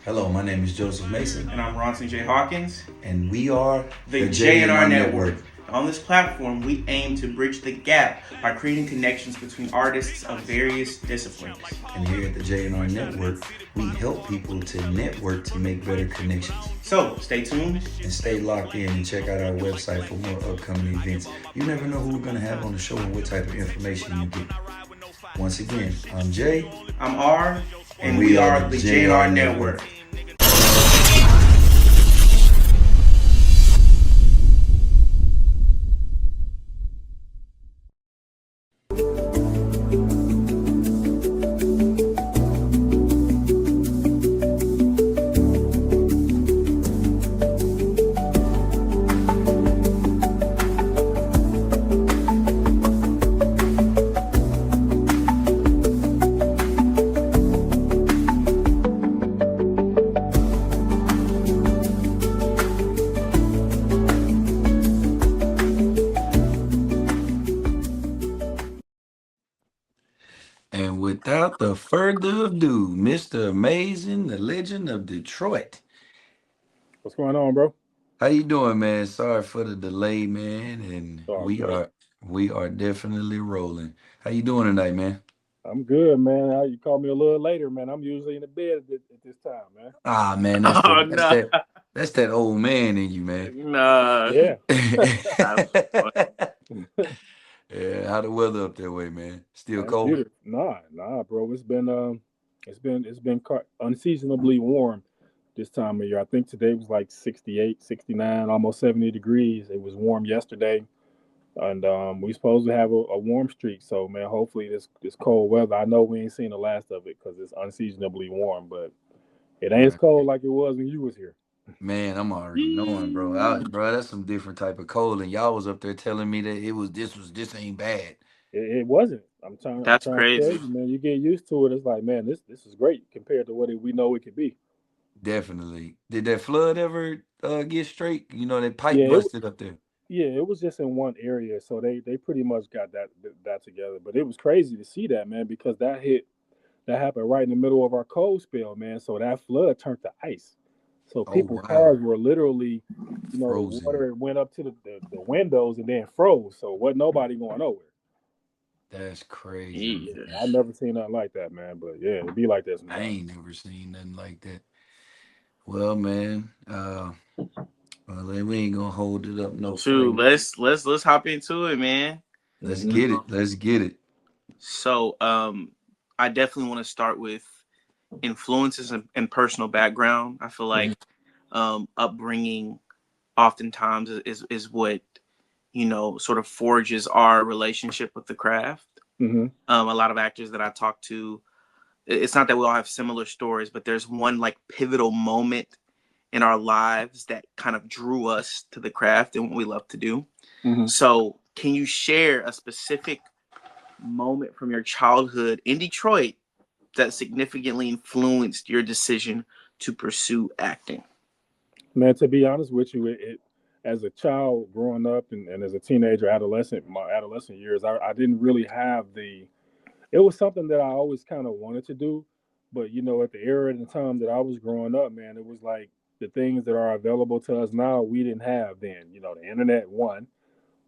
Hello, my name is Joseph Mason, And I'm Ronson J. Hawkins, and we are the J&R Network. On this platform, we aim to bridge the gap by creating connections between artists of various disciplines. And here at the J&R Network, we help people to network to make better connections. So, stay tuned and stay locked in and check out our website for more upcoming events. You never know who we're going to have on the show and what type of information you get. Once again, I'm Jay. I'm R, and we are the J&R Network. And without the further ado, Mr. Amazing, the Legend of Detroit. What's going on, bro? How you doing, man? Sorry for the delay, man. And Oh, we good. are definitely rolling. How you doing tonight, man? I'm good, man. You called me a little later, man. I'm usually in the bed at this time, man. Ah, man, that's that old man in you, man. Nah. Yeah. Yeah, how the weather up that way, man? Still That's cold? beautiful. Nah, bro. It's been unseasonably warm this time of year. I think today was like 68, 69, almost 70 degrees. It was warm yesterday. And we supposed to have a warm streak. So, man, hopefully this cold weather. I know we ain't seen the last of it because it's unseasonably warm, but it ain't as cold like it was when you was here. Man, I'm already knowing, bro. Bro, that's some different type of cold, and y'all was up there telling me that this ain't bad. It wasn't. I'm That's trying to tell crazy. you, man. You get used to it. It's like, man, this is great compared to what we know it could be. Definitely. Did that flood ever get straight? You know, that pipe Yeah, busted up there. yeah. It was just in one area, so they pretty much got that together. But it was crazy to see that, man, because that happened right in the middle of our cold spell, man. So that flood turned to ice. So Oh people's wow. cars were literally, the Frozen. water went up to the windows and then froze. So wasn't nobody going nowhere. That's crazy, Yeah, Jesus. man. I've never seen nothing like that, man. But yeah, it'd be like that I sometimes. ain't never seen nothing like that. Well, man, well, we ain't gonna hold it up no Shoot, further. let's hop into it, man. Let's Hmm. get it. Let's get it. So, I definitely want to start with influences and personal background. I feel like upbringing oftentimes is what sort of forges our relationship with the craft. Hmm. A lot of actors that I talk to, it's not that we all have similar stories, but there's one like pivotal moment in our lives that kind of drew us to the craft and what we love to do. Hmm. So, can you share a specific moment from your childhood in Detroit that significantly influenced your decision to pursue acting? Man, to be honest with you, it as a child growing up and as a teenager, adolescent, my adolescent years, I didn't really have the. It was something that I always kind of wanted to do, but at the era and the time that I was growing up, man, it was like the things that are available to us now we didn't have then. The internet one,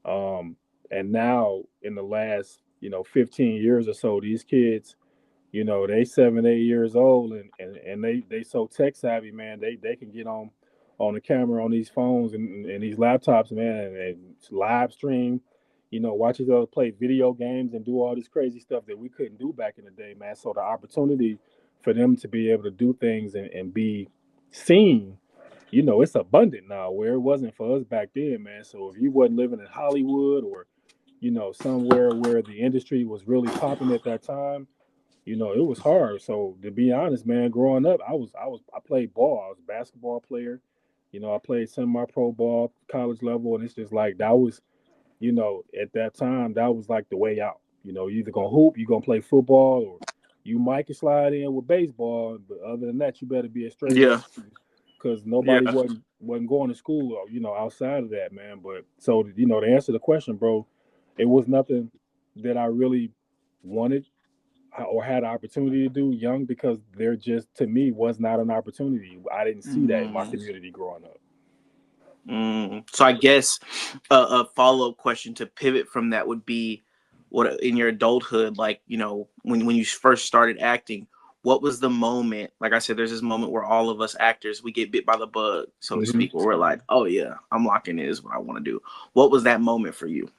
um, and now in the last 15 years or so, these kids, they 7, 8 years old and they so tech savvy, man. They can get on the camera on these phones and these laptops, man, and live stream, watch each other play video games and do all this crazy stuff that we couldn't do back in the day, man. So the opportunity for them to be able to do things and be seen, it's abundant now where it wasn't for us back then, man. So if you wasn't living in Hollywood or somewhere where the industry was really popping at that time, it was hard. So to be honest, man, growing up, I played ball. I was a basketball player. I played semi-pro ball, college level, and it's just like that was, at that time, that was like the way out. You either gonna hoop, you gonna play football, or you might can slide in with baseball. But other than that, you better be a straight A Yeah, because nobody yeah. wasn't going to school, outside of that, man. But so to answer the question, bro, it was nothing that I really wanted. or had an opportunity to do young, because there just, to me, was not an opportunity. I didn't see that in my Mm, community growing up. So I guess a follow up question to pivot from that would be, what in your adulthood, like, when you first started acting, what was the moment? Like I said, there's this moment where all of us actors, we get bit by the bug, so to Hmm. speak, where we're like, oh yeah, I'm locking in, this is what I want to do. What was that moment for you?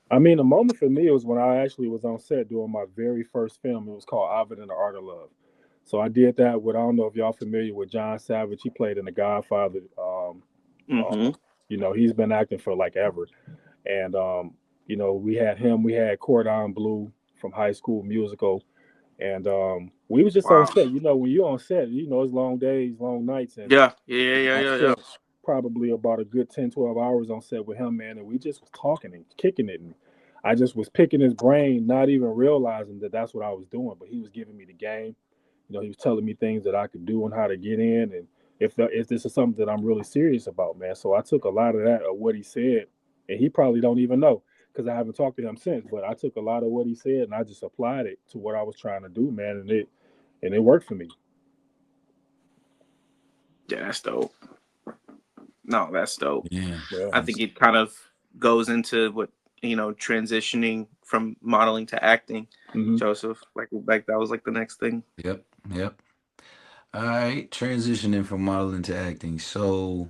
I mean, the moment for me was when I actually was on set doing my very first film. It was called Ovid and the Art of Love. So I did that with, I don't know if y'all familiar with John Savage. He played in The Godfather. Mm-hmm. He's been acting for like ever. And we had him, we had Cordon Bleu from High School Musical, and we was just on Wow. set. When you on set, it's long days, long nights, and Yeah. Yeah. Yeah. I Yeah. Yeah. spent probably about a good 10, 12 hours on set with him, man, and we just was talking and kicking it, and I just was picking his brain, not even realizing that that's what I was doing, but he was giving me the game. He was telling me things that I could do and how to get in, and if this is something that I'm really serious about, man. So I took a lot of that, of what he said, and he probably don't even know, because I haven't talked to him since. But I took a lot of what he said and I just applied it to what I was trying to do, man, and it worked for me. Yeah, that's dope. No, that's dope. Yeah. Yeah. I think it kind of goes into what, transitioning from modeling to acting, Hmm. Joseph. Like that was like the next thing. Yep. Yep. All right. Transitioning from modeling to acting. So,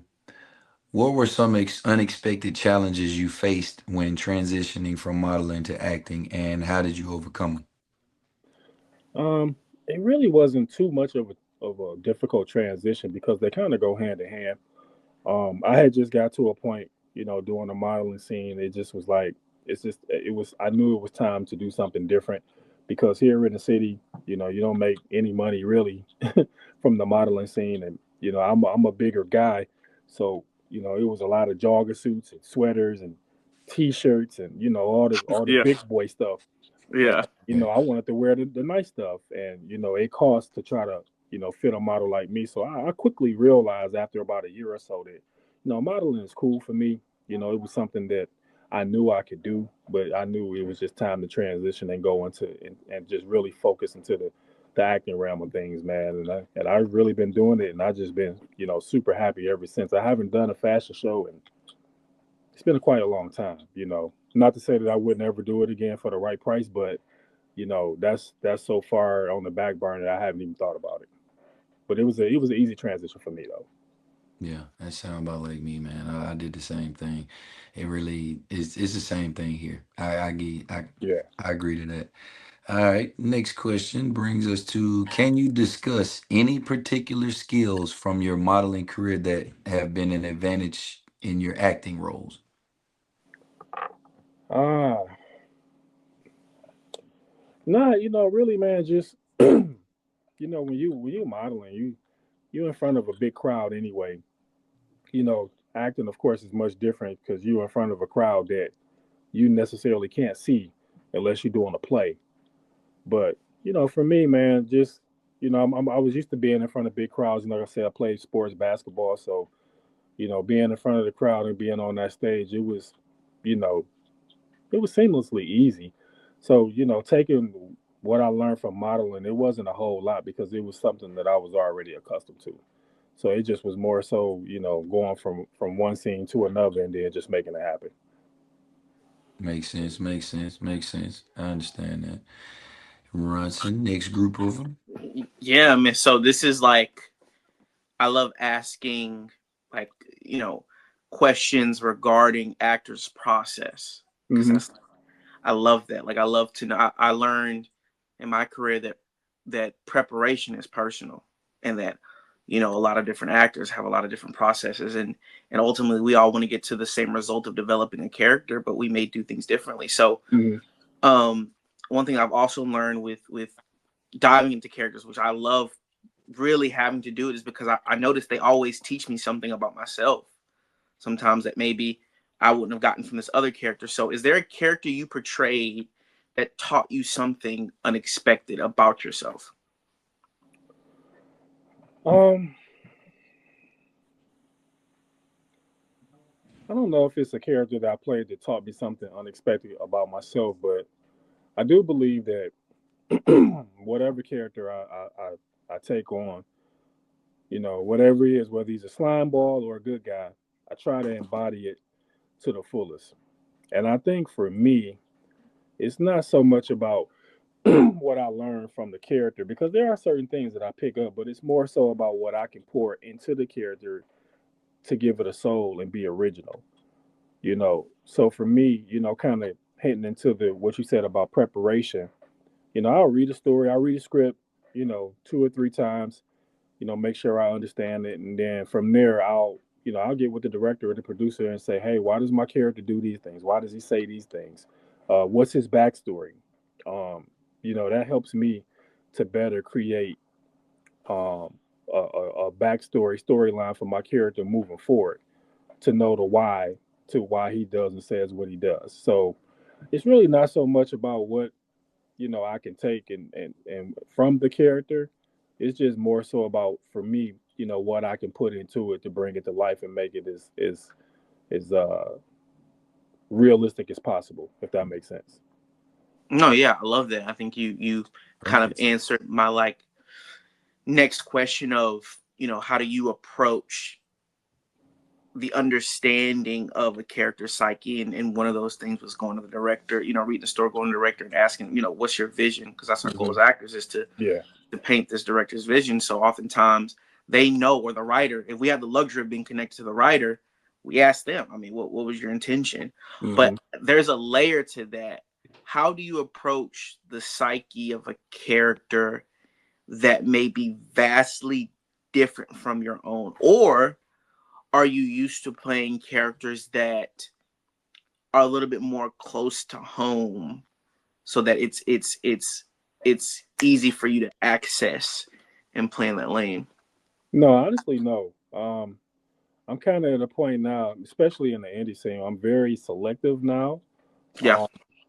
what were some unexpected challenges you faced when transitioning from modeling to acting, and how did you overcome It really wasn't too much of a difficult transition, because they kind of go hand in hand. I had just got to a point, doing the modeling scene. It just was like, I knew it was time to do something different, because here in the city, you don't make any money really from the modeling scene. And, I'm a bigger guy. So, it was a lot of jogger suits and sweaters and t-shirts and, all the Yeah. big boy stuff. And, Yeah. it? I wanted to wear the nice stuff. And, it costs to try to, fit a model like me. So I quickly realized after about a year or so that, modeling is cool for me. It was something that I knew I could do, but I knew it was just time to transition and go into and just really focus into the acting realm of things, man. And I've really been doing it, and I just been, super happy ever since. I haven't done a fashion show, and it's been quite a long time. Not to say that I would never do it again for the right price, but that's so far on the back burner that I haven't even thought about it. But it was an easy transition for me though. Yeah, that sound about like me, man. I did the same thing. It really is. It's the same thing here. Yeah. I agree to that. All right. Next question brings us to: can you discuss any particular skills from your modeling career that have been an advantage in your acting roles? Ah, nah, really, man, just when you modeling, you in front of a big crowd anyway. Acting, of course, is much different, because you're in front of a crowd that you necessarily can't see unless you're doing a play. But for me, man, just I was used to being in front of big crowds. Like I said, I played sports basketball, so being in front of the crowd and being on that stage, you know, it was seamlessly easy. So, taking what I learned from modeling, it wasn't a whole lot, because it was something that I was already accustomed to. So it just was more so, going from one scene to another and then just making it happen. Makes sense. Makes sense. Makes sense. I understand that. Ronson, next group of them. Yeah, man. So this is like, I love asking, like, questions regarding actors' process, because Hmm. I love that. Like, I love to know. I learned in my career that preparation is personal, and that, a lot of different actors have a lot of different processes, and ultimately we all want to get to the same result of developing a character, but we may do things differently. So, Hmm. um, one thing I've also learned with diving into characters, which I love really having to do it, is because I notice they always teach me something about myself. Sometimes that maybe I wouldn't have gotten from this other character. So, is there a character you portrayed that taught you something unexpected about yourself? Um, I don't know if it's a character that I played that taught me something unexpected about myself, but I do believe that whatever character I take on, whatever he is, whether he's a slime ball or a good guy, I try to embody it to the fullest. And I think for me, it's not so much about what I learned from the character, because there are certain things that I pick up, but it's more so about what I can pour into the character to give it a soul and be original. So for me, kind of hitting into the what you said about preparation. I'll read a story, I'll read a script, 2 or 3 times, make sure I understand it, and then from there, I'll get with the director or the producer and say, hey, why does my character do these things? Why does he say these things? What's his backstory? That helps me to better create um, a backstory storyline for my character moving forward, to know the why, to why he does and says what he does. So it's really not so much about what I can take and from the character. It's just more so about, for me, what I can put into it to bring it to life and make it as realistic as possible, if that makes sense. No, yeah, I love that. I think you kind of Right. answered my like next question of, how do you approach the understanding of a character's psyche, and one of those things was going to the director, reading the story, going to the director and asking, what's your vision? Because that's our goal as Hmm. actors, is Yeah. to paint this director's vision. So oftentimes they know, or the writer, if we have the luxury of being connected to the writer, we ask them, I mean, what was your intention? But Hmm. there's a layer to that. How do you approach the psyche of a character that may be vastly different from your own? Or are you used to playing characters that are a little bit more close to home, so that it's easy for you to access and play in that lane? No, honestly, no. I'm kind of at a point now, especially in the indie scene. I'm very selective now, Yeah, um,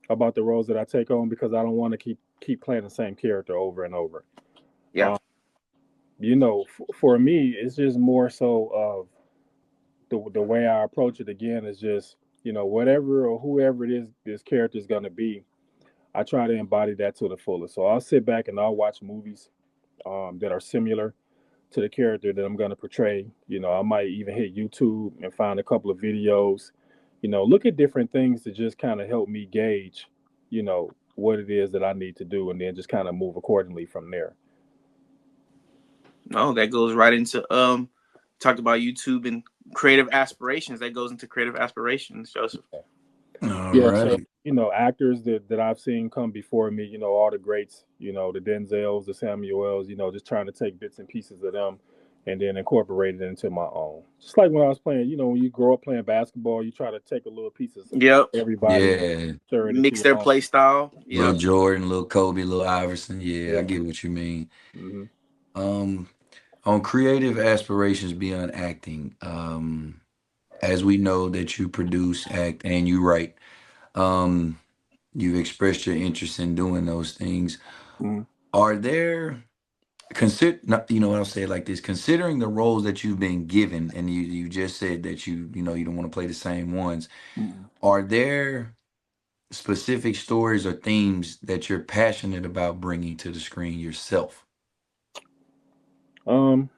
about the roles that I take on, because I don't want to keep playing the same character over and over. yeah. Um, for me, it's just more so of the way I approach it. Again, is just, whatever or whoever it is this character is going to be, I try to embody that to the fullest. So I'll sit back and I'll watch movies that are similar to the character that I'm going to portray. I might even hit YouTube and find a couple of videos, look at different things to just kind of help me gauge, what it is that I need to do, and then just kind of move accordingly from there. No, that goes right into talked about YouTube and creative aspirations. That goes into creative aspirations, Joseph. All Yeah, so right. actors that I've seen come before me, all the greats, the Denzels, the Samuels, just trying to take bits and pieces of them and then incorporate it into my own. Just like when I was playing, when you grow up playing basketball, you try to take a little pieces of Yep. everybody and Yeah. stir it into Mix your their own. play style. Little Yep. Jordan, little Kobe, little Iverson. Yeah, I Yeah. get what you mean. Hmm. Um, on creative aspirations beyond acting, as we know that you produce, act, and you write, um, you've expressed your interest in doing those things. Hmm. Are there consider not, you know what I'll say it like this, considering the roles that you've been given, and you just said that you don't want to play the same ones, Hmm. are there specific stories or themes that you're passionate about bringing to the screen yourself? Um,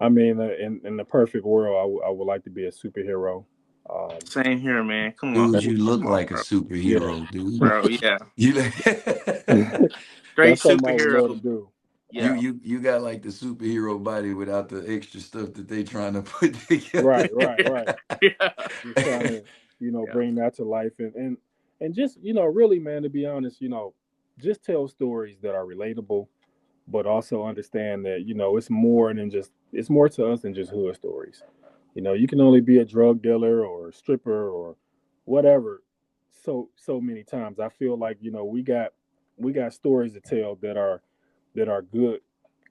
I mean, in the perfect world, I would like to be a superhero. Um, Same here, man. Come on. Dude, that's you look Come on, like a bro. yeah, superhero, dude. Bro, yeah. You Straight that's something I would love to superhero. do. you Yeah. you you got like the superhero body without the extra stuff that they trying to put together. Right, right, right. Yeah. Just trying to, Yeah. bring that to life, and just, really, man, to be honest, just tell stories that are relatable, but also understand that, it's more to us than just hood stories. You can only be a drug dealer or a stripper or whatever so many times. I feel like, we got stories to tell that are good,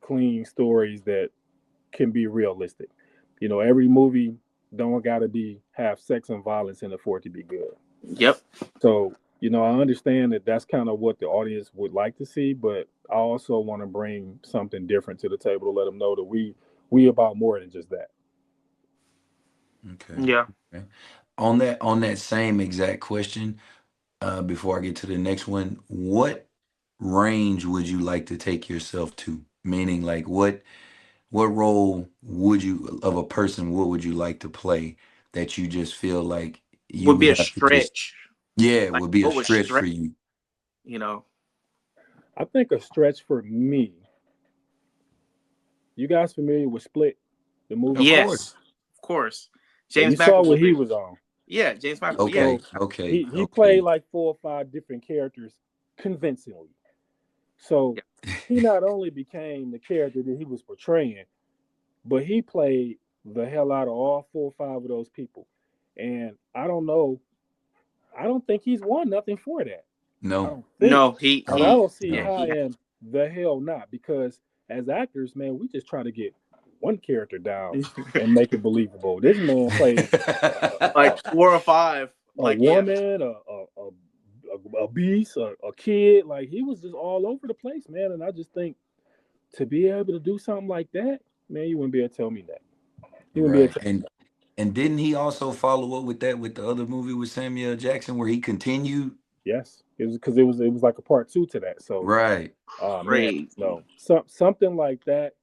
clean stories that can be realistic. Every movie don't gotta be have sex and violence in it for it to be good. Yep. So, I understand that that's kind of what the audience would like to see, but I also want to bring something different to the table to let them know that we about more than just that. Okay. Yeah. Okay. On that same exact question, before I get to the next one, what range would you like to take yourself to? Meaning, like, what role would you of a person? What would you like to play that you just feel like you Would be would a have to just stretch. yeah, it Like would be a what was stretch for stretch? you. You know. I think a stretch for me. You guys familiar with Split, the Of movie? course. Yes, of course. So you James saw what he McAvoy. was on. Yeah, James McAvoy. Yeah, Okay, So okay, he played okay. like 4 or 5 different characters convincingly. So yeah. he not only became the character that he was portraying, but he played the hell out of all 4 or 5 of those people. And I don't know, I don't think he's won nothing for that. I No, don't think. No, he And I no, he don't see yeah no. how he had in the hell not, because as actors, man, we just try to get one character down and make it believable. This man played like 4 or 5. a Like yeah, woman, a beast, a kid. Like he was just all over the place, man. And I just think to be able to do something like that, man, you wouldn't be able to tell me that. You wouldn't be able Right. to. And didn't he also follow up with that with the other movie with Samuel Jackson where he continued? Yes, it was because it was like a part 2 to that. So, Right. man, crazy. no, something like that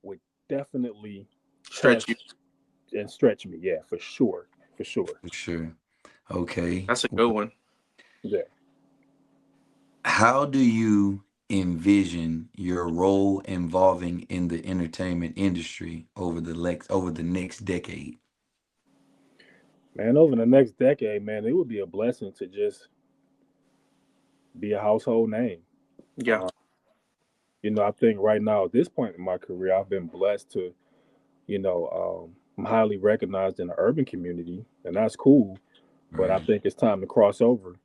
would definitely Stretch you. test and stretch me. Yeah, for sure. For sure. Okay. That's a good one. Yeah, How do you envision your role involving in the entertainment industry over the next decade? man. Over the next decade, man, it would be a blessing to just be a household name. Yeah. Uh, I think right now at this point in my career, I've been blessed to, I'm highly recognized in the urban community, and that's cool. But I Right. think it's time to cross over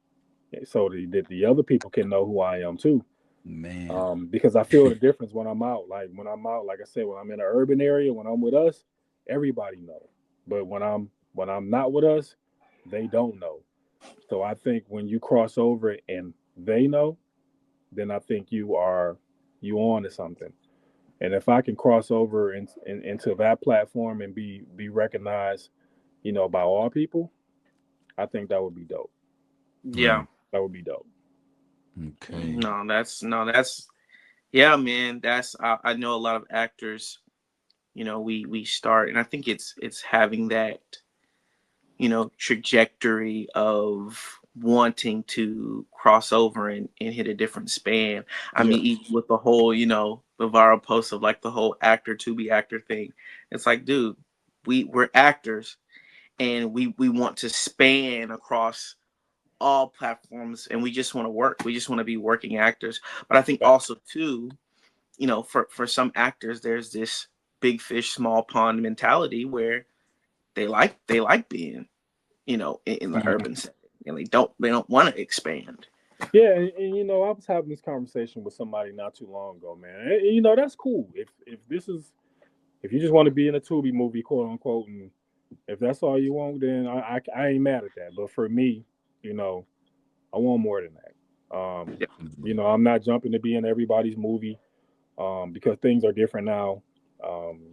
so that the other people can know who I am too. Man. Because I feel the difference when I'm out. Like when I'm out, like I said, when I'm in an urban area, when I'm with us, everybody know. But when I'm not with us, they don't know. So I think when you cross over and they know, then I think you on to something. And if I can cross over into that platform and be recognized, by all people, I think that would be dope. Yeah. Right. That would be dope. Okay. No, that's yeah, man. That's I know a lot of actors. We start, and I think it's having that trajectory of wanting to cross over and hit a different span. I Yeah. mean, even with the whole, the viral post of like the whole actor to be actor thing. It's like, dude, we're actors and we want to span across all platforms and we just want to work. We just want to be working actors. But I think also too, for some actors, there's this big fish, small pond mentality where they like being in the Mhm. urban setting, and they don't want to expand. Yeah, and I was having this conversation with somebody not too long ago, man. And, that's cool. If you just want to be in a Tubi movie, quote unquote, and if that's all you want, then I ain't mad at that. But for me, you know, I want more than that. Yeah, I'm not jumping to be in everybody's movie, because things are different now.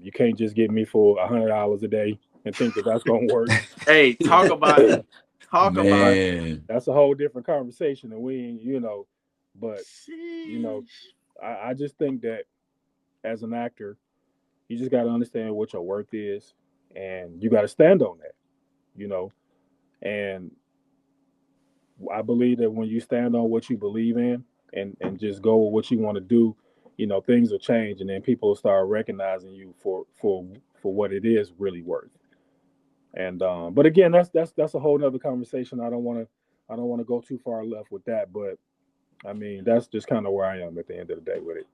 You can't just get me for $100 a day and think that that's gonna work. hey, talk about it. Talk about it. Man. That's a whole different conversation, and we ain't, but you know, Sheesh. I just think that as an actor, you just got to understand what your worth is, and you got to stand on that. You know, and I believe that when you stand on what you believe in and just go with what you want to do, things will change, and then people will start recognizing you for what it is really worth. And but again, that's a whole nother conversation. I don't want to go too far left with that, but I mean that's just kind of where I am at the end of the day with it.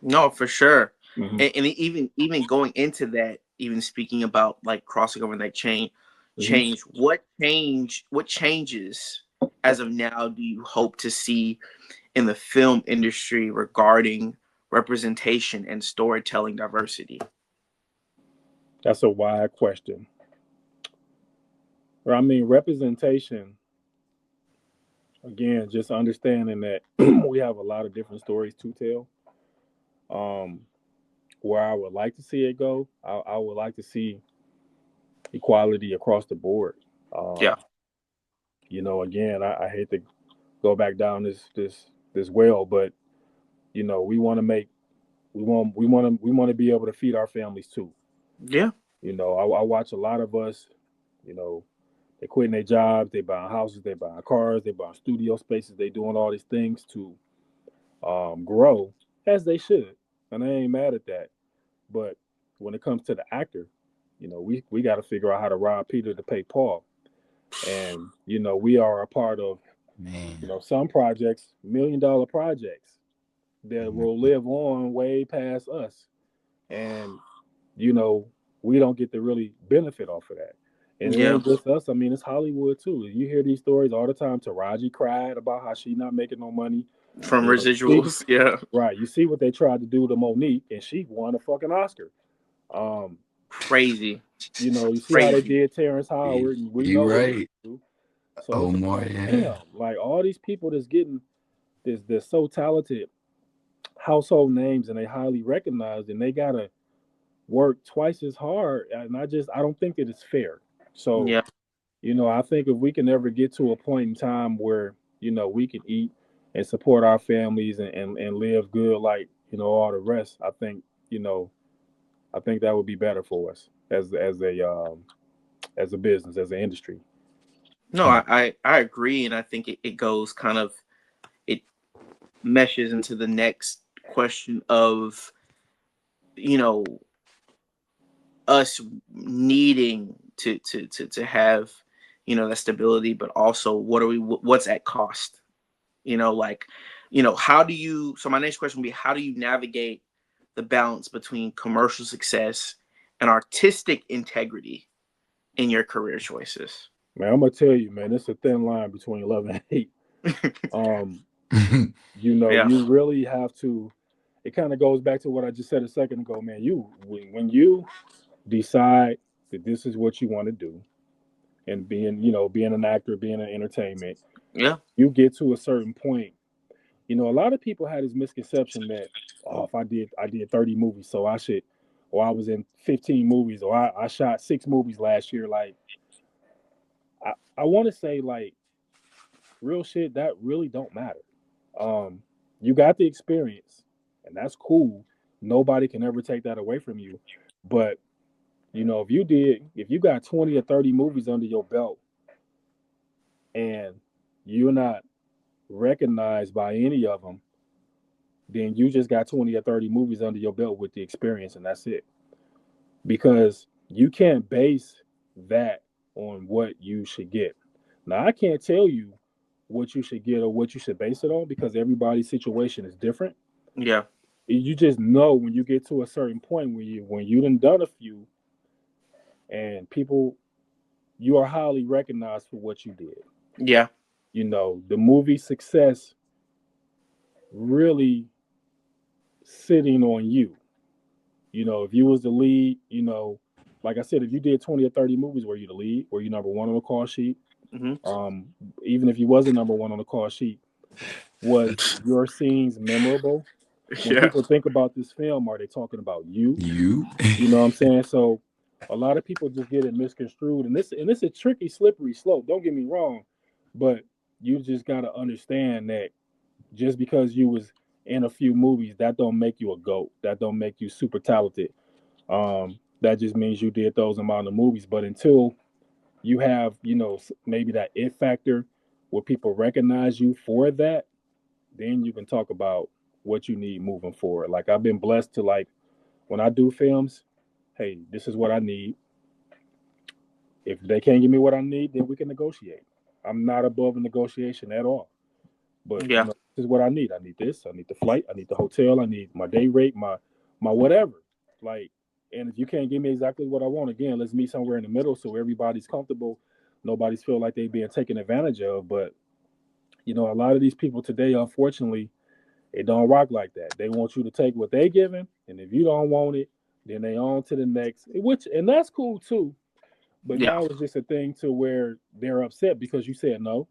No, for sure. Hmm. And even going into that, even speaking about like crossing over that Hmm. what changes as of now do you hope to see in the film industry regarding representation and storytelling diversity? That's a wide question. I mean, representation, again, just understanding that we have a lot of different stories to tell. Um, where I would like to see it go, I would like to see equality across the board. Yeah. Um, Again, I hate to go back down this well, but we want to make we want to be able to feed our families too. Yeah. I watch a lot of us, you know, they quitting their jobs, they buying houses, they buying cars, they buying studio spaces, they doing all these things to grow as they should, and I ain't mad at that. But when it comes to the actor, we got to figure out how to rob Peter to pay Paul, and we are a part of Man. some projects, $1 million projects that Mhm. will live on way past us, and you know we don't get to really benefit off of that. And it Yeah. ain't just us. I mean, it's Hollywood too. You hear these stories all the time. Taraji cried about how she not making no money. From You see, residuals. Yeah. right? You see what they tried to do to Monique, and she won a fucking Oscar. Um, Crazy. you see how they Crazy. did Terrence You, Howard, and we you know what he right. do. So it's Omar, like, yeah. damn, like all these people that's getting this so talented household names, and they highly recognized, and they gotta work twice as hard. And I don't think that it's fair. So Yeah. I think if we can ever get to a point in time where we can eat and support our families, and live good like all the rest, I think that would be better for us as a business, as an industry. No, Hmm. I agree, and I think it goes kind of, it meshes into the next question of, you know us needing to have, that stability, but also what's at cost. Like, how do you, so my next question would be, how do you navigate the balance between commercial success and artistic integrity in your career choices? Man, I'm gonna tell you, man, it's a thin line between love and hate. Um, Yeah. you really have to. It kind of goes back to what I just said a second ago, man. When you decide that this is what you want to do, and being an actor, being in entertainment, Yeah. you get to a certain point. A lot of people had this misconception that, oh, if I did 30 movies, so I should, or I was in 15 movies, or I shot 6 movies last year. Like, I want to say, like, real shit, that really don't matter. Um, you got the experience, and that's cool. Nobody can ever take that away from you. But if you got 20 or 30 movies under your belt, and you're not recognized by any of them, then you just got 20 or 30 movies under your belt with the experience, and that's it. Because you can't base that on what you should get. Now, I can't tell you what you should get or what you should base it on, because everybody's situation is different. Yeah. You just know when you get to a certain point, when you done a few, and people, you are highly recognized for what you did. Yeah. The movie success really sitting on you. If you was the lead, like I said, if you did 20 or 30 movies, were you the lead? Were you number one on the call sheet? Hmm. Um, Even if you wasn't number one on the call sheet, was your scenes memorable? When Yeah. people think about this film, are they talking about you? You. You know what I'm saying? So a lot of people just get it misconstrued, and it's a tricky, slippery slope. Don't get me wrong, but you just gotta understand that just because you was in a few movies, that don't make you a goat. That don't make you super talented. That just means you did those amount of movies. But until you have, maybe that it factor where people recognize you for that, then you can talk about what you need moving forward. Like, I've been blessed to, like, when I do films, hey, this is what I need. If they can't give me what I need, then we can negotiate. I'm not above a negotiation at all. But Yeah. this is what I need. I need this. I need the flight. I need the hotel. I need my day rate. My whatever. Like, and if you can't give me exactly what I want, again, let's meet somewhere in the middle so everybody's comfortable. Nobody's feel like they being taken advantage of. But a lot of these people today, unfortunately, it don't rock like that. They want you to take what they giving, and if you don't want it, then they on to the next. And that's cool too. But Yeah. now it's just a thing to where they're upset because you said no,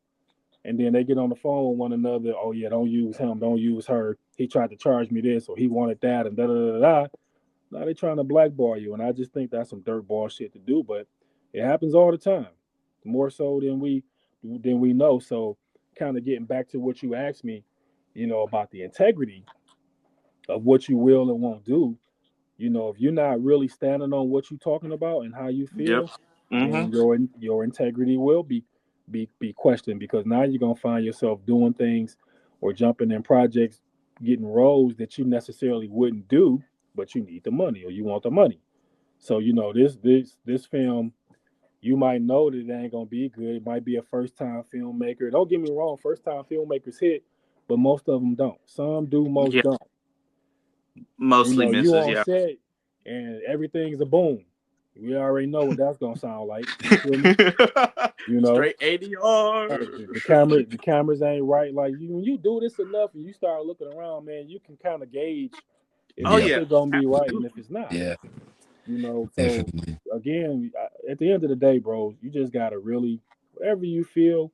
and then they get on the phone with one another. Oh yeah, don't use him, don't use her. He tried to charge me this, or he wanted that, and da da da da. Now they trying to blackball you, and I just think that's some dirtball shit to do. But it happens all the time, more so than we than we know. So, kind of getting back to what you asked me, about the integrity of what you will and won't do. If you're not really standing on what you're talking about and how you Yep. feel, Mm-hmm. then your integrity will be questioned, because now you're gonna find yourself doing things or jumping in projects, getting roles that you necessarily wouldn't do, but you need the money or you want the money. So this film, you might know that it ain't gonna be good. It might be a first time filmmaker. Don't get me wrong, first time filmmakers hit, but most of them don't. Some do, most Yeah. don't. Mostly You misses. on Yeah. set and everything's a boom. We already know what that's gonna sound like. You feel me? You know, Straight ADR. the cameras ain't right. Like when you do this enough and you start looking around, man, you can kind of gauge if Oh this Yeah, yeah. shit gonna be right and Absolutely. if it's not. yeah, So definitely. again, at the end of the day, bro, you just gotta really, whatever you feel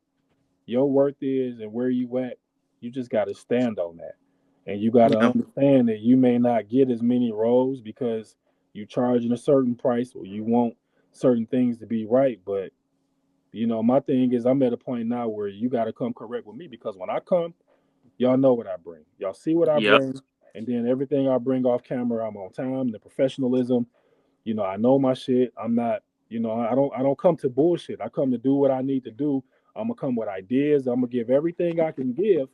your worth is and where you at, you just gotta stand on that. And you got to Yeah. understand that you may not get as many roles because you charging a certain price or you want certain things to be right. But my thing is, I'm at a point now where you got to come correct with me, because when I come, y'all know what I bring. Y'all see what I Yep. bring, and then everything I bring off camera, I'm on time. The professionalism, I know my shit. I'm not, I don't come to bullshit. I come to do what I need to do. I'm gonna come with ideas. I'm gonna give everything I can give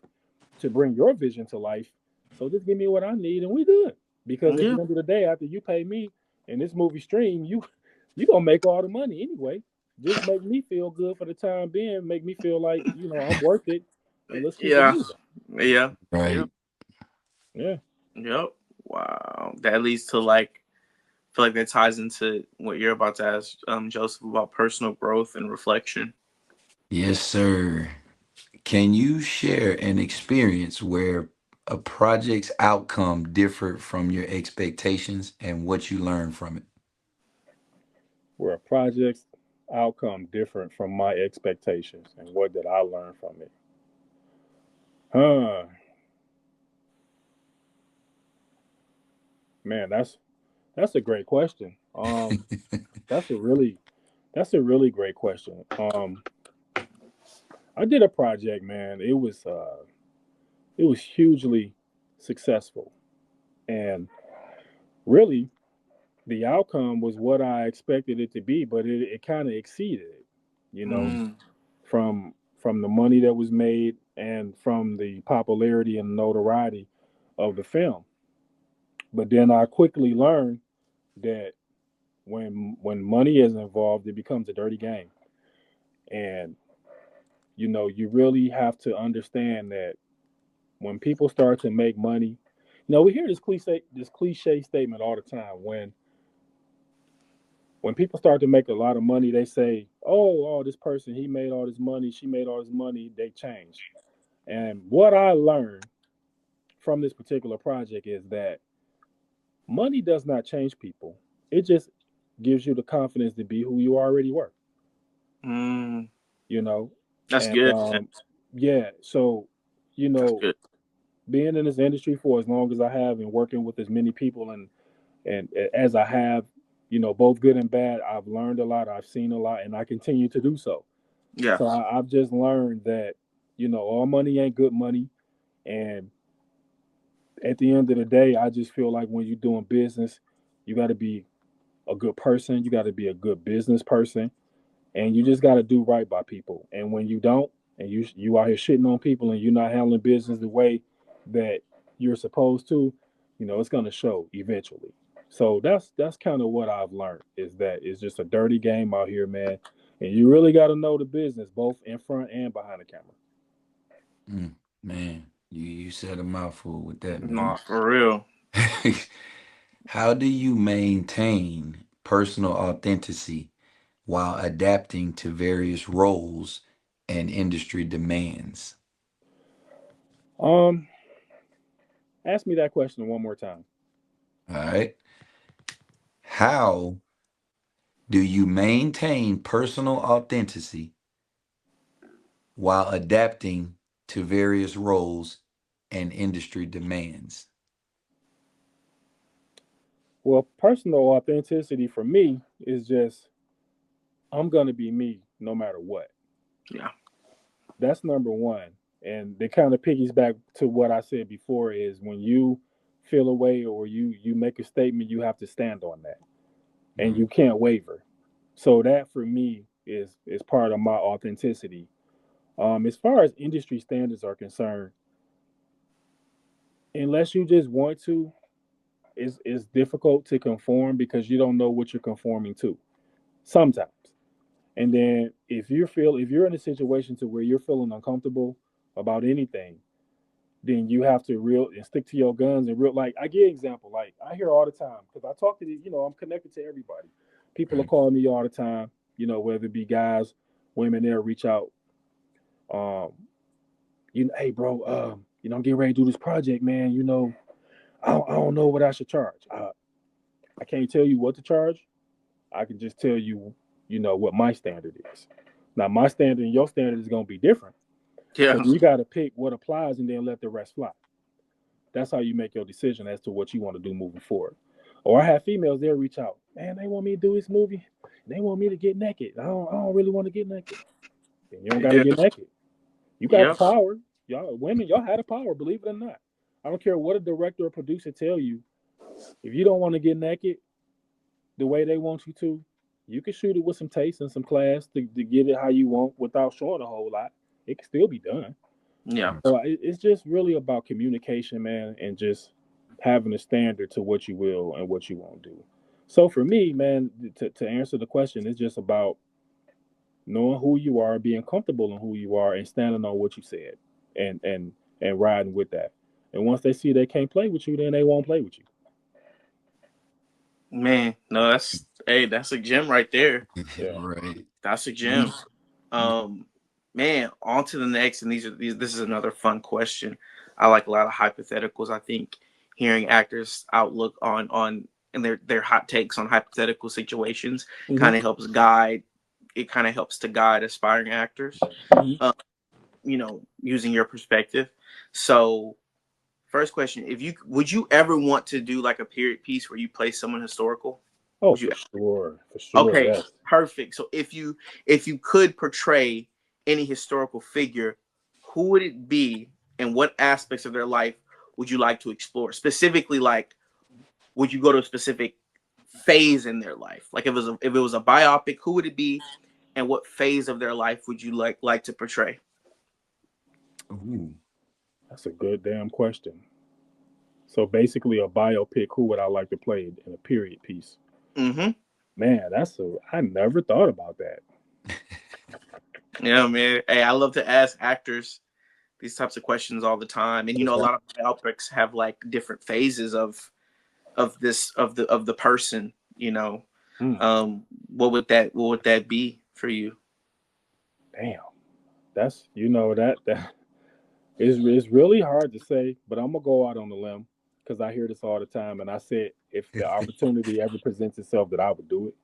to bring your vision to life. So just give me what I need and we good. Because at the Yeah. end of the day, after you pay me and this movie stream, you gonna make all the money anyway. Just make me feel good for the time being. Make me feel like I'm worth it, and let's keep it Yeah. moving. Yeah. Yeah. Right. Yeah, Yep. Wow. That leads to like, I feel like that ties into what you're about to ask, Joseph, about personal growth and reflection. Yes, sir. Can you share an experience where a project's outcome differed from your expectations and what you learned from it? where a project's outcome different from my expectations, and what did I learn from it? Huh, man, that's a great question. That's a really That's a really great question. I did a project, man. It was hugely successful, and really, the outcome was what I expected it to be, but it kind of exceeded it. You know, Mm. from the money that was made and from the popularity and notoriety of the film. But then I quickly learned that when money is involved, it becomes a dirty game, and you really have to understand that when people start to make money, we hear this cliche statement all the time. When people start to make a lot of money, they say, "Oh, this person, he made all this money, she made all this money, they changed." And what I learned from this particular project is that money does not change people. It just gives you the confidence to be who you already were. Mm. You know, That's and good. yeah, so you That's know, good. being in this industry for as long as I have and working with as many people and as I have, both good and bad, I've learned a lot, I've seen a lot, and I continue to do so. Yeah. So I've just learned that all money ain't good money, and at the end of the day, I just feel like when you're doing business, you got to be a good person, you got to be a good business person, and you just got to do right by people. And when you don't, and you out here shitting on people, and you're not handling business the way that you're supposed to, it's gonna show eventually. So that's kind of what I've learned, is that it's just a dirty game out here, man. And you really got to know the business, both in front and behind the camera. Mm, man, you said a mouthful with that, No, man. for real. How do you maintain personal authenticity while adapting to various roles and industry demands? Um, Ask me that question one more time. All right. How do you maintain personal authenticity while adapting to various roles and industry demands? Well, personal authenticity for me is just, I'm gonna be me no matter what. Yeah. That's number one. And it kind of piggies back to what I said before is when you feel a way or you make a statement, you have to stand on that and Mm-hmm. you can't waver. So that for me is part of my authenticity. As far as industry standards are concerned, unless you just want to, it's difficult to conform because you don't know what you're conforming to sometimes. And then if you're in a situation to where you're feeling uncomfortable about anything, then you have to real and stick to your guns and real like I give example like I hear all the time because I talk to the I'm connected to everybody. People are Right. calling me all the time, whether it be guys, women, they'll reach out. Um, hey bro, I'm getting ready to do this project, man. I don't know what I should charge. I can't tell you what to charge. I can just tell you, what my standard is. Now my standard and your standard is gonna be different. So Yeah. you gotta pick what applies and then let the rest fly. That's how you make your decision as to what you want to do moving forward. Or I have females, they'll reach out, man, they want me to do this movie. They want me to get naked. I don't really want to get naked. And you don't got to Yeah. get naked. You got the Yep. power. Y'all, women, y'all had the power, believe it or not. I don't care what a director or producer tell you. If you don't want to get naked the way they want you to, you can shoot it with some taste and some class to get it how you want without showing a whole lot. It can still be done. Yeah. Mm. So it's just really about communication, man, and just having a standard to what you will and what you won't do. So for me, man, to answer the question, it's just about knowing who you are, being comfortable in who you are, and standing on what you said, and and and riding with that. And once they see they can't play with you, then they won't play with you. Man, no, that's a gem right there. Yeah. Right. That's a You, gem. Um, man, on to the next, and this is another fun question. I like a lot of hypotheticals. I think hearing actors' outlook on and their hot takes on hypothetical situations Hmm. kind of helps guide. It kind of helps to guide aspiring actors. Hmm. Using your perspective. So, first question: If you would you ever want to do like a period piece where you play someone historical? Oh, Would you? for sure, for sure, Okay, yes. perfect. So if you could portray any historical figure, who would it be, and what aspects of their life would you like to explore? Specifically, like, would you go to a specific phase in their life? Like, if it was a biopic, who would it be, and what phase of their life would you like to portray? ooh, That's a good damn question. So basically, a biopic. Who would I like to play in a period piece? Mm-hmm. Man, I never thought about that. Yeah, man. Hey, I love to ask actors these types of questions all the time, and a Okay. lot of biopics have like different phases of the person. Hmm. What would that be for you? Damn. That's that is really hard to say, but I'm gonna go out on a limb because I hear this all the time, and I said if the opportunity ever presents itself that I would do it,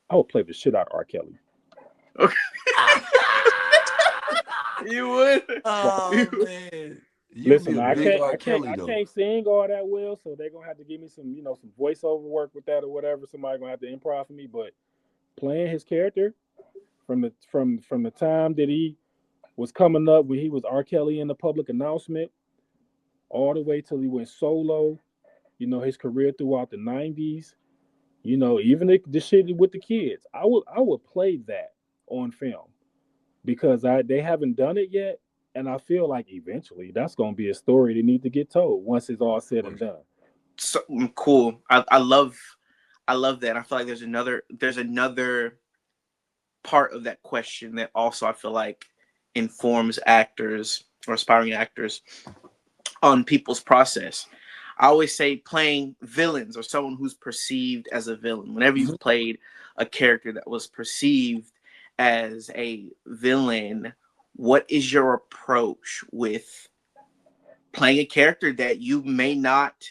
I would play the shit out of R. Kelly. Okay. You would. Like, oh You- man, you be listen, a I big can't R. I can't Kelly I though. can't sing all that well, so they're gonna have to give me some voiceover work with that or whatever. Somebody gonna have to improv for me, but playing his character from the time that he was coming up when he was R. Kelly in the public announcement all the way till he went solo. His career throughout the '90s. Even the shit with the kids. I would play that on film because they haven't done it yet, and I feel like eventually that's gonna be a story that needs to get told once it's all said and done. so, cool. I love that. I feel like there's another part of that question that also I feel like informs actors or aspiring actors on people's process. I always say playing villains or someone who's perceived as a villain. Whenever Mhm. you've played a character that was perceived as a villain, what is your approach with playing a character that you may not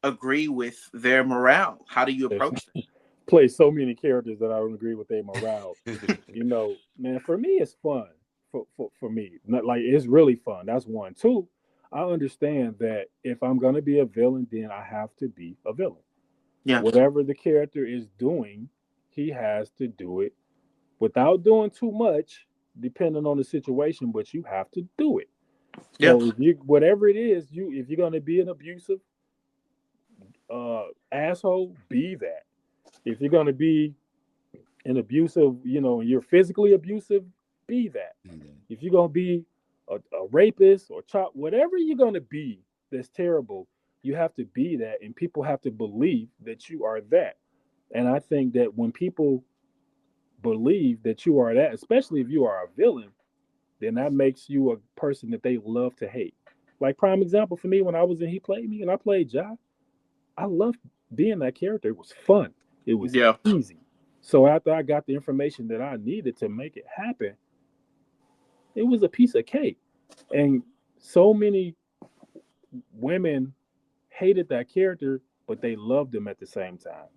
agree with their morale? How do you There's approach that? play so many characters that I don't agree with their morale. Man, for me it's fun. For me, not like it's really fun. That's one. Two, I understand that if I'm gonna be a villain, then I have to be a villain. Yeah. Whatever the character is doing, he has to do it without doing too much, depending on the situation, but you have to do it. Yeah. So if you whatever it is, if you're gonna be an abusive asshole, be that. If you're gonna be an abusive, you're physically abusive, be that. Mhm. If you're gonna be a rapist or chop, whatever you're gonna be that's terrible, you have to be that, and people have to believe that you are that. And I think that when people believe that you are that, especially if you are a villain, then that makes you a person that they love to hate. Like prime example for me, when I was in He Played Me and I played Ja, I loved being that character. It was fun. It was Yeah. easy. So after I got the information that I needed to make it happen, it was a piece of cake. And so many women hated that character, but they loved him at the same time.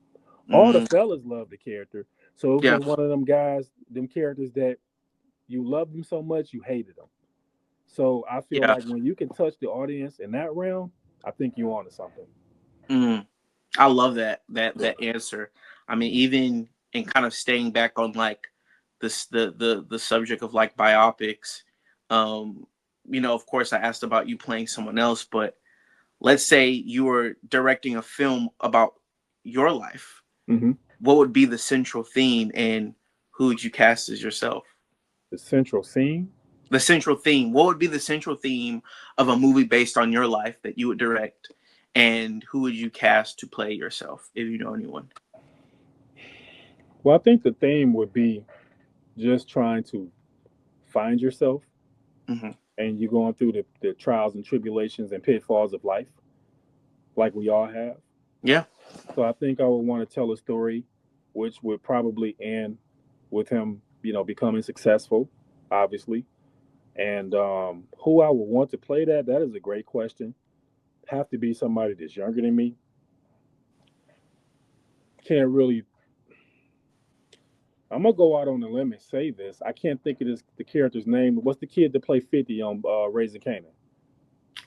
All the Hmm. fellas loved the character. So it was Yeah. like one of them guys, them characters that you loved them so much you hated them. So I feel Yeah. like when you can touch the audience in that realm, I think you're onto something. Mm. I love that answer. I mean, even in kind of staying back on like this the subject of like biopics. Um, of course, I asked about you playing someone else, but let's say you were directing a film about your life. Mm-hmm. What would be the central theme, and who would you cast as yourself? The central scene. The central theme. What would be the central theme of a movie based on your life that you would direct, and who would you cast to play yourself if you know anyone? Well, I think the theme would be just trying to find yourself, Hmm. and you're going through the trials and tribulations and pitfalls of life, like we all have. Yeah. So I think I would want to tell a story which would probably end with him, becoming successful, obviously. And who I would want to play that is a great question. Have to be somebody that's younger than me. Can't really. I'm gonna go out on a limb and say this. I can't think of the character's name. What's the kid that played 50 on Raising Canaan?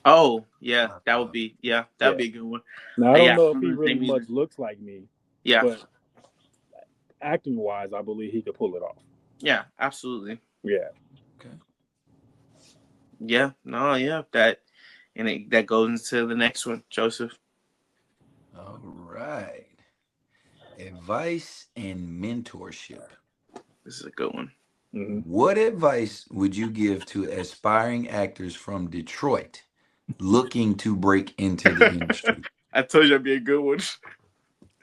Oh, yeah. That would Uh, be yeah. That would Yeah. be a good one. Now I don't Yeah. I know if don't he know his really name much either. looks like me, Yeah. but acting wise, I believe he could pull it off. Yeah. Absolutely. Yeah. okay. Yeah. No. Yeah. That goes into the next one, Joseph. All right. Advice and mentorship. This is a good one. Hmm. What advice would you give to aspiring actors from Detroit looking to break into the industry? I told you that'd be a good one.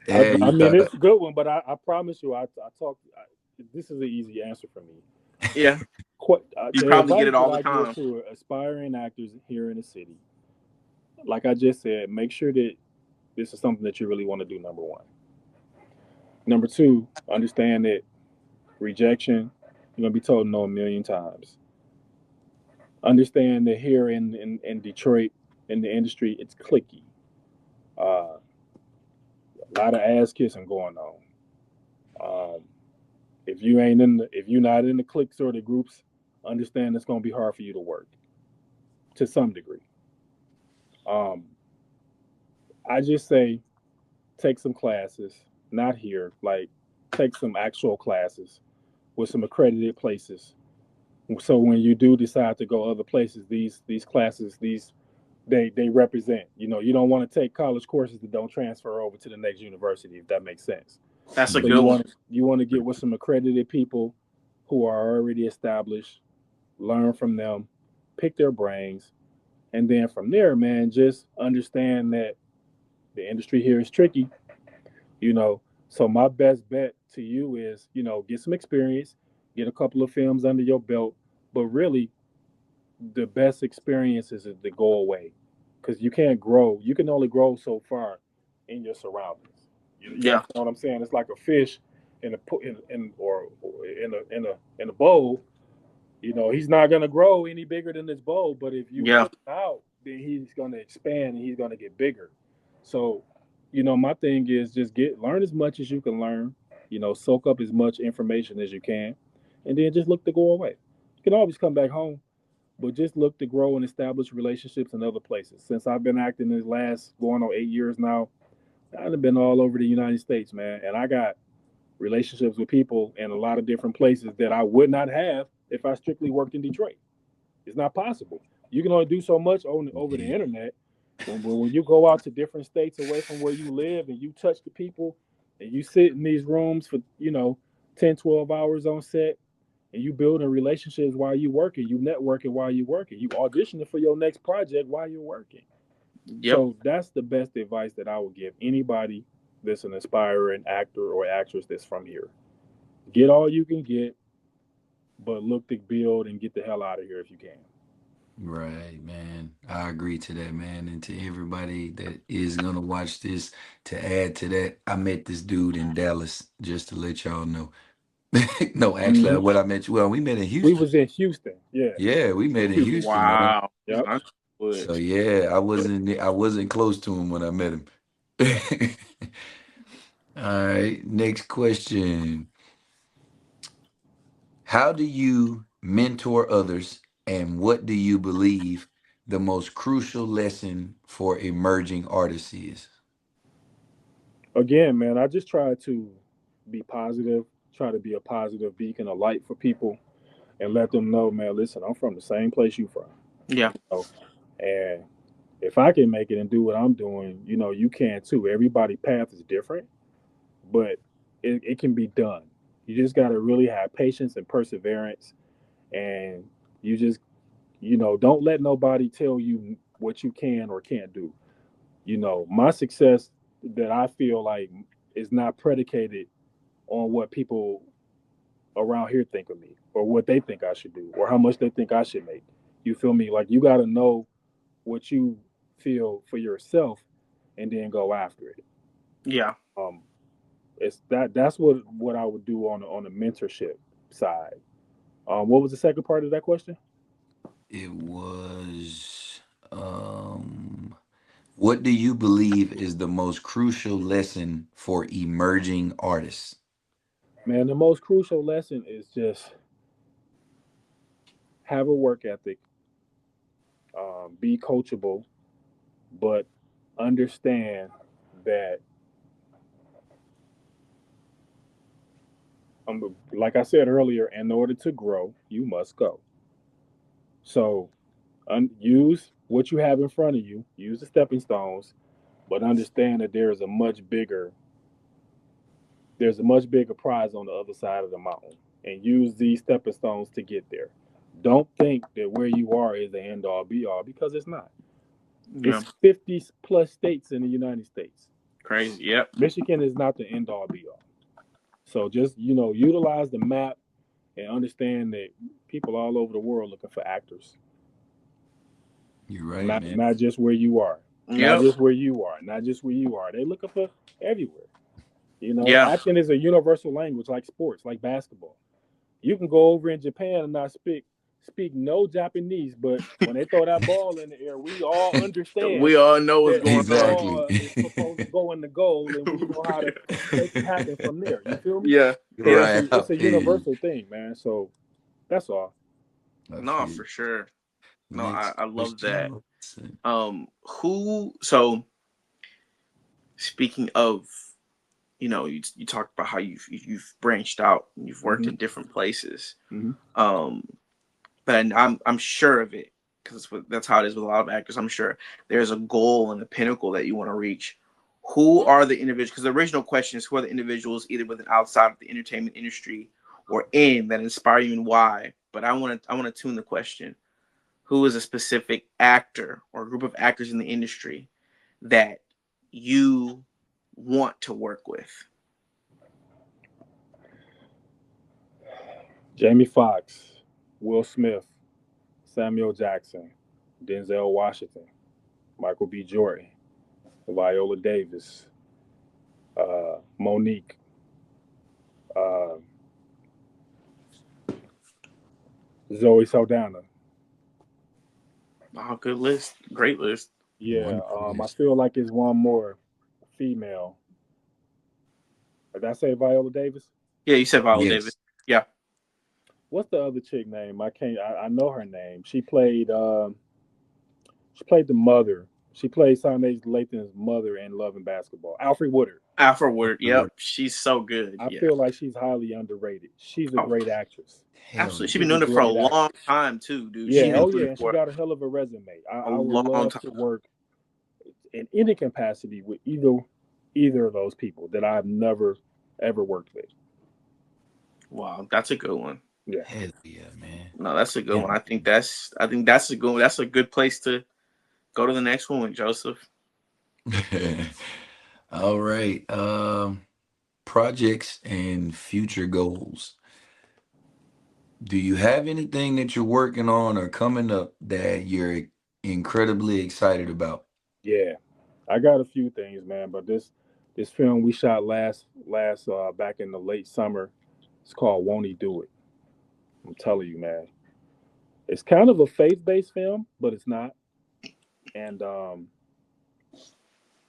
I, Yeah, I you mean, thought. it's a good one, but I promise you, I talk. This is an easy answer for me. Yeah. You The probably get advice it all that the I give time. to aspiring actors here in the city, like I just said, make sure that this is something that you really want to do. Number one. Number two, understand that rejection, you're gonna be told no a million times. Understand that here in Detroit, in the industry, it's clicky. A lot of ass kissing going on. Um, if you're not in the cliques or the groups, understand it's gonna be hard for you to work to some degree. Um, I just say take some classes, not here, like take some actual classes with some accredited places. So when you do decide to go other places, these classes, they represent. You don't want to take college courses that don't transfer over to the next university, if that makes sense. That's a So Mhm. good one. you want to get with some accredited people who are already established, learn from them, pick their brains, and then from there, man, just understand that the industry here is tricky, you know. So my best bet to you is, get some experience, get a couple of films under your belt, but really the best experiences is to go away because you can't grow. You can only grow so far in your surroundings. You Yeah. understand what I'm saying? It's like a fish or in a bowl. He's not gonna grow any bigger than this bowl. But if you Yeah. pull him out, then he's gonna expand and he's gonna get bigger. So, my thing is just learn as much as you can learn. Soak up as much information as you can, and then just look to go away. You can always come back home, but just look to grow and establish relationships in other places. Since I've been acting this last going on 8 years now, I've been all over the United States, man, and I got relationships with people in a lot of different places that I would not have if I strictly worked in Detroit. It's not possible. You can only do so much over the Yeah. internet. When you go out to different states away from where you live and you touch the people and you sit in these rooms for 10, 12 hours on set, and you building relationships while you working, you networking while you working, you auditioning for your next project while you're working. Yep. So that's the best advice that I would give anybody that's an aspiring actor or actress that's from here. Get all you can get, but look to build and get the hell out of here if you can. Right, man. I agree to that, man. And to everybody that is gonna watch this, to add to that, I met this dude in Dallas, just to let y'all know. No, actually, Hmm. what I met you, well, we met in We Houston. was in Houston. Yeah. Yeah, we met in Houston. Houston, man. Wow. Yep. I would. So yeah, I wasn't close to him when I met him. All right, next question. How do you mentor others, and what do you believe the most crucial lesson for emerging artists is? Again, man, I just try to be positive, try to be a positive beacon of light for people and let them know, man, listen, I'm from the same place you from. Yeah. Oh, and if I can make it and do what I'm doing, you can too. Everybody's path is different, but it can be done. You just got to really have patience and perseverance. And you just, don't let nobody tell you what you can or can't do. My success that I feel like is not predicated on what people around here think of me or what they think I should do or how much they think I should make. You feel me? Like you got to know what you feel for yourself and then go after it. Yeah. Um, that's what I would do on the mentorship side. What was the second part of that question? It was, what do you believe is the most crucial lesson for emerging artists? Man, the most crucial lesson is just have a work ethic, be coachable, but understand that, like I said earlier, in order to grow, you must go. So use what you have in front of you, use the stepping stones, but understand that there's a much bigger prize on the other side of the mountain, and use these stepping stones to get there. Don't think that where you are is the end all be all because it's not. Yeah. It's 50 plus states in the United States. Crazy. Yep. Michigan is not the end all be all. So just utilize the map and understand that people all over the world looking for actors. You're right, Not man. not just where you are. Not Yep. just where you are. Not just where you are. They looking for everywhere. Yeah. Acting is a universal language like sports, like basketball. You can go over in Japan and not speak no Japanese, but when they throw that ball in the air, we all understand We all know what's that going the on. Exactly. ball is supposed to go in the goal, and we know how to make it happen from there. You feel me? Yeah. So Yeah. it's Right. a I it's a feel you. universal thing, man. So that's all. I No, feel for you. sure. No, Next I love that. question. Who? So speaking of, you talked about how you've branched out and you've worked Hmm. in different places. Hmm. Um, but I'm sure of it because that's how it is with a lot of actors. I'm sure there's a goal and a pinnacle that you want to reach. Who are the individuals? Because the original question is who are the individuals either within outside of the entertainment industry or in that inspire you and why. But I want to tune the question. Who is a specific actor or group of actors in the industry that you want to work with? Jamie Foxx, Will Smith, Samuel Jackson, Denzel Washington, Michael B. Jordan, Viola Davis, Monique, uh, Zoe Saldana. Oh, good list. Great list. Yeah, Wonderful I list. feel like it's one more female. Did I say Viola Davis? Yeah, you said Viola Davis. Yes. Yeah. What's the other chick name? I can't. I know her name. She played the mother. She plays Sanaa Lathan's mother in Love and Basketball. Alfred Woodard. Afterward, yep, she's so good. I Yeah, feel like she's highly underrated. She's a oh, great actress. Hell absolutely. yeah. She's been She's a doing it for a great long actress. time too, dude. She's Yeah, been oh doing yeah, it and she for got a hell of a resume. a I would long love time. to work in any capacity with either of those people that I've never ever worked with. Wow, that's a good one. Yeah. Hell yeah, man. No, that's a good Yeah. one. I think that's a good one. That's a good place to go to the next one with Joseph. All right. Projects and future goals. Do you have anything that you're working on or coming up that you're incredibly excited about? Yeah. I got a few things, man, but this film we shot last back in the late summer. It's called Won't He Do It? I'm telling you, man. It's kind of a faith-based film, but it's not. And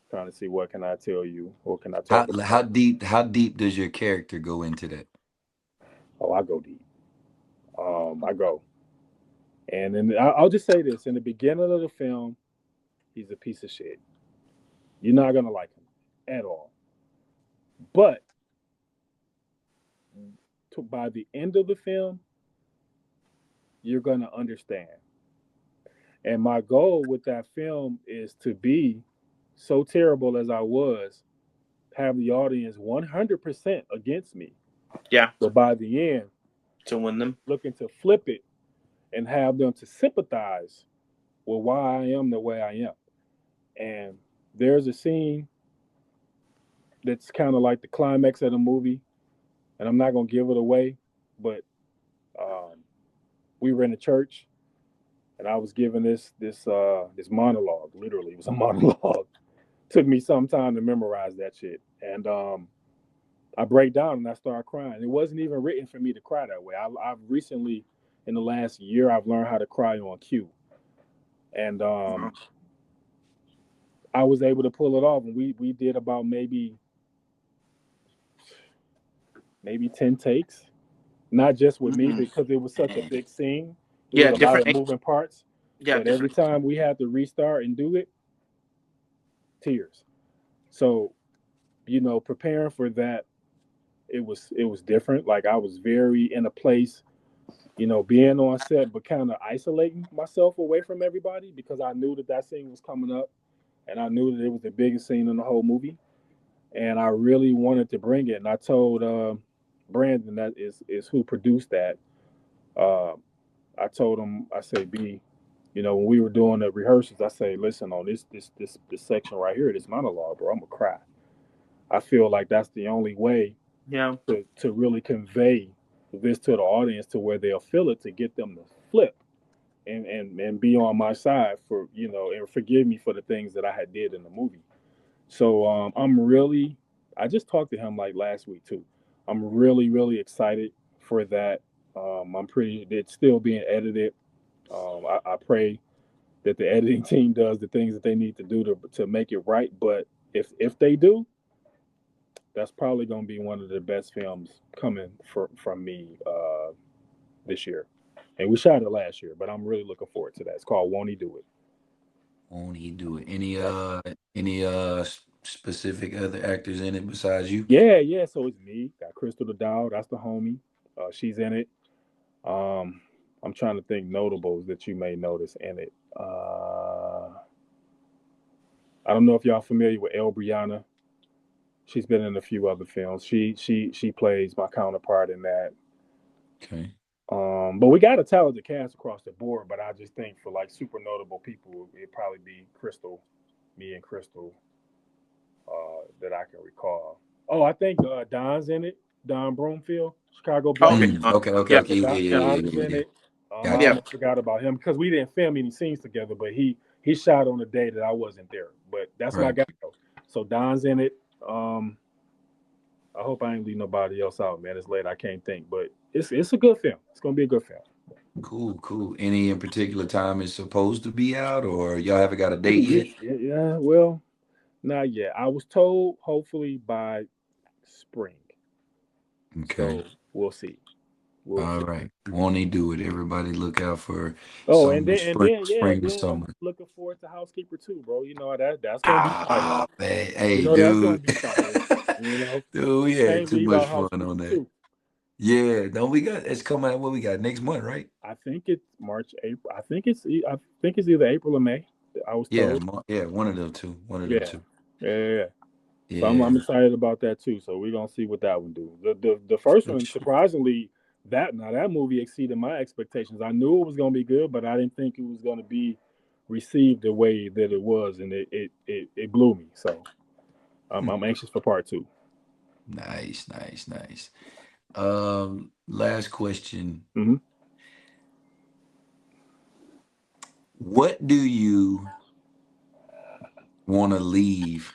trying to see what can I tell you or can I How talk about? how deep does your character go into that? Oh, I go deep. I go. And then I'll just say this: in the beginning of the film, he's a piece of shit. You're not gonna like him at all. But by the end of the film, you're gonna understand. And my goal with that film is to be so terrible as I was, have the audience 100% against me. Yeah, But by the end, to win them. looking to flip it and have them to sympathize with why I am the way I am. And there's a scene that's kind of like the climax of the movie, and I'm not gonna give it away, but um, we were in a church, and I was giving this monologue. Literally, it was a monologue. Took me some time to memorize that shit, and I break down and I start crying. It wasn't even written for me to cry that way. I've recently, in the last year, I've learned how to cry on cue, and Uh-huh. I was able to pull it off. And we did about maybe 10 takes, not just with me Mm. because it was such a Man. big scene. It was Yeah, a lot different. of moving parts, Yeah, but every different. time we had to restart and do it, tears. So preparing for that, it was different. Like I was very in a place, being on set, but kind of isolating myself away from everybody because I knew that scene was coming up, and I knew that it was the biggest scene in the whole movie, and I really wanted to bring it. And I told Brandon, that is who produced that. Uh, I told him, I say, B, when we were doing the rehearsals, I say, listen, on this section right here, this monologue, bro, I'm gonna cry. I feel like that's the only way Yeah, to really convey this to the audience to where they'll feel it to get them to flip and be on my side for and forgive me for the things that I had did in the movie. So I just talked to him like last week too. I'm really excited for that. I'm pretty it's still being edited. I pray that the editing team does the things that they need to do to make it right. But if they do, that's probably going to be one of the best films coming from me this year. And we shot it last year, but I'm really looking forward to that. It's called Won't He Do It? Won't he do it? Any Yep. specific other actors in it besides you? Yeah. So it's me. Got Crystal the Doll. That's the homie. She's in it. Um, I'm trying to think notables that you may notice in it. I don't know if y'all familiar with El Brianna. She's been in a few other films. She plays my counterpart in that. Okay. But we got a talented cast across the board. But I just think for like super notable people, it'd probably be Crystal, me and Crystal, that I can recall. Oh, I think Don's in it. Don Broomfield, Chicago oh, Black. okay. Mm, okay, Yeah, okay. Yeah, yeah, yeah, yeah, Don yeah, is yeah, in yeah. it. I Gotcha. yeah. almost forgot about him because we didn't film any scenes together. But he shot on the day that I wasn't there. But that's my Right. guy. So Don's in it. Um, I hope I ain't leave nobody else out, man. It's late. I can't think, but it's a good film. It's gonna be a good film. Cool, cool. Any in particular time it's supposed to be out, or y'all haven't got a date yet? Yeah. Well, not yet. I was told hopefully by spring. Okay. So we'll see. We'll All see. right. Won't he do it? Everybody look out for Oh, and summer, then and spring, then yeah, spring or then I'm summer. looking forward to Housekeeper too, bro. You know that's gonna be fire. Ah, man. You Hey, know that's gonna dude. be fire. You know, Dude, we had can't too leave much out fun Housekeeper on that. too. Yeah, don't we got it's coming out what we got next month, right? I think it's March, April. I think it's either April or May. I was Yeah, told. yeah, one of them two. One of them Yeah, two. yeah. So I'm Yeah, excited about that too. So we're gonna see what that one do. The first for one, sure. surprisingly, that movie exceeded my expectations. I knew it was gonna be good, but I didn't think it was gonna be received the way that it was, and it blew me. So Hmm. I'm anxious for part two. Nice, nice, nice. Last question. Hmm. What do you want to leave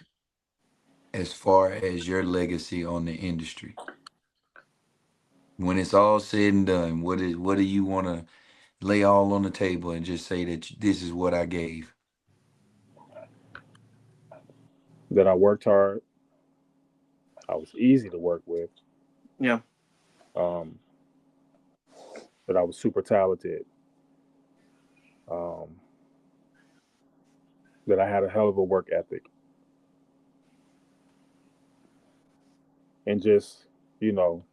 as far as your legacy on the industry? When it's all said and done, what do you want to lay all on the table and just say that this is what I gave? That I worked hard. I was easy to work with. Yeah. Um, that I was super talented. Um, that I had a hell of a work ethic, and just you know,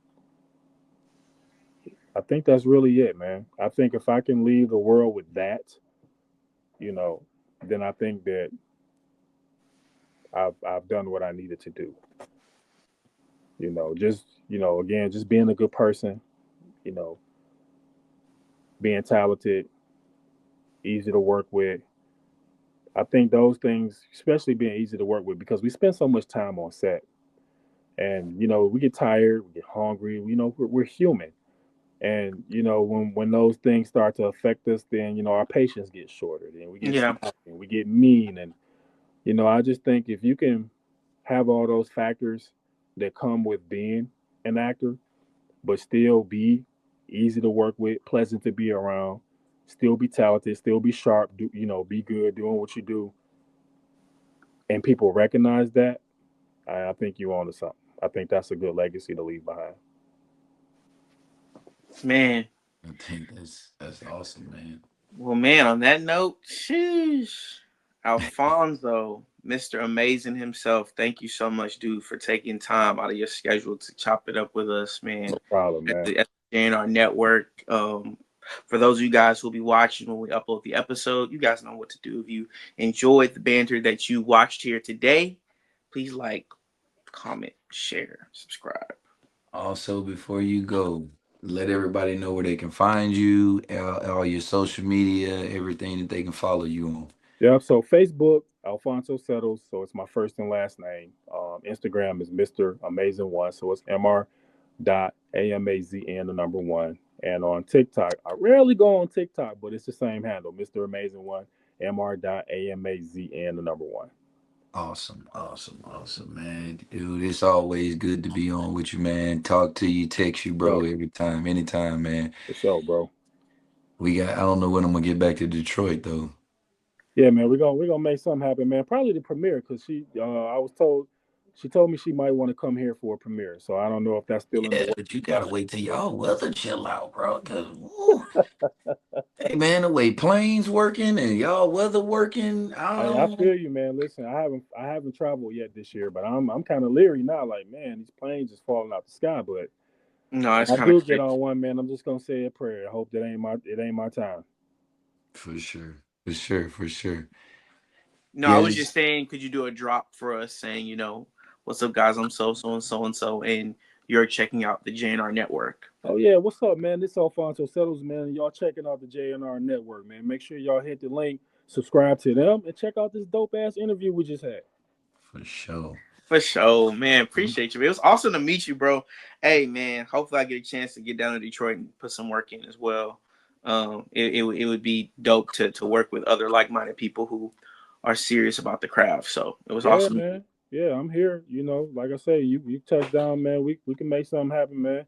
I think that's really it, man. I think if I can leave the world with that, you know, then I think that I've done what I needed to do. Just again, just being a good person, you know, being talented, easy to work with. I think those things, especially being easy to work with, because we spend so much time on set, and we get tired, we get hungry. We're human, and when those things start to affect us, then our patience gets shorter, then we get Yeah. snappy, and we get mean, and I just think if you can have all those factors that come with being an actor, but still be easy to work with, pleasant to be around, still be talented, still be sharp, be good doing what you do, and people recognize that, I think you're on to something. I think that's a good legacy to leave behind. Man. I think that's awesome, man. Well, man, on that note, sheesh. Alfonso, Mr. Amazing himself, thank you so much, dude, for taking time out of your schedule to chop it up with us, man. No problem, At man. the JNR Network. For those of you guys who'll be watching when we upload the episode, you guys know what to do. If you enjoyed the banter that you watched here today, please like, comment, share, subscribe. Also, before you go, let everybody know where they can find you, all your social media, everything that they can follow you on. Yeah, so Facebook, Alphonso Settles, so it's my first and last name. Instagram is Mr. Amazing One, so it's Mr. Amazn the number one. And on TikTok, I rarely go on TikTok, but it's the same handle, Mr. Amazing One, Mr. Amazn the number one. Awesome, awesome, awesome, man. Dude, it's always good to be on with you, man. Talk to you, text you, bro, So every time, anytime, man. for sure, bro. I don't know when I'm gonna get back to Detroit though. Yeah, man, we're gonna make something happen, man. Probably the premiere, because I was told, she told me she might want to come here for a premiere. So I don't know if that's still in the Yeah, works but you or not. gotta wait till y'all weather chill out, bro. Cause woo, hey man, the way planes working and y'all weather working, I I don't feel you, man. Listen, I haven't traveled yet this year, but I'm kind of leery now. Like, man, these planes just falling out the sky. But No, it's when I kind of do get crazy. on one, man, I'm just gonna say a prayer. I hope that it ain't my time. for sure, for sure, for sure. No, I Yeah, was just this saying, could you do a drop for us saying, what's up, guys? I'm so, and you're checking out the JNR Network. Oh yeah, what's up, man? This Alfonso Settles, man. Y'all checking out the JNR Network, man. Make sure y'all hit the link, subscribe to them, and check out this dope ass interview we just had. for sure. For sure, man. Appreciate you. It was awesome to meet you, bro. Hey, man. Hopefully, I get a chance to get down to Detroit and put some work in as well. It would be dope to work with other like minded people who are serious about the craft. So it was Yeah, awesome. man. Yeah, I'm here. Like I say, you touch down, man. We can make something happen, man.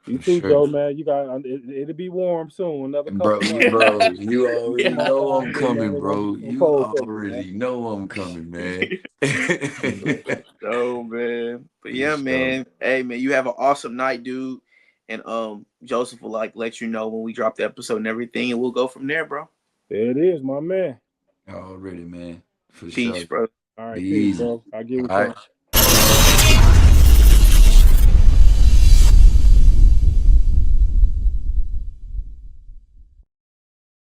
You For too, sure. Joe, man. You got it'll be warm soon. Another couple months, man. Bro, you Come already Yeah. on know down I'm here, man. coming, It's gonna be bro. too You cold for you, man. already know I'm coming, man. So man. But For yeah, sure. man. Hey man, you have an awesome night, dude. and Joseph will like let you know when we drop the episode and everything, and we'll go from there, bro. There it is, my man. Already, man. For Peace, sure. bro. All Be right, peace, easy. bro. I get All with right. y'all.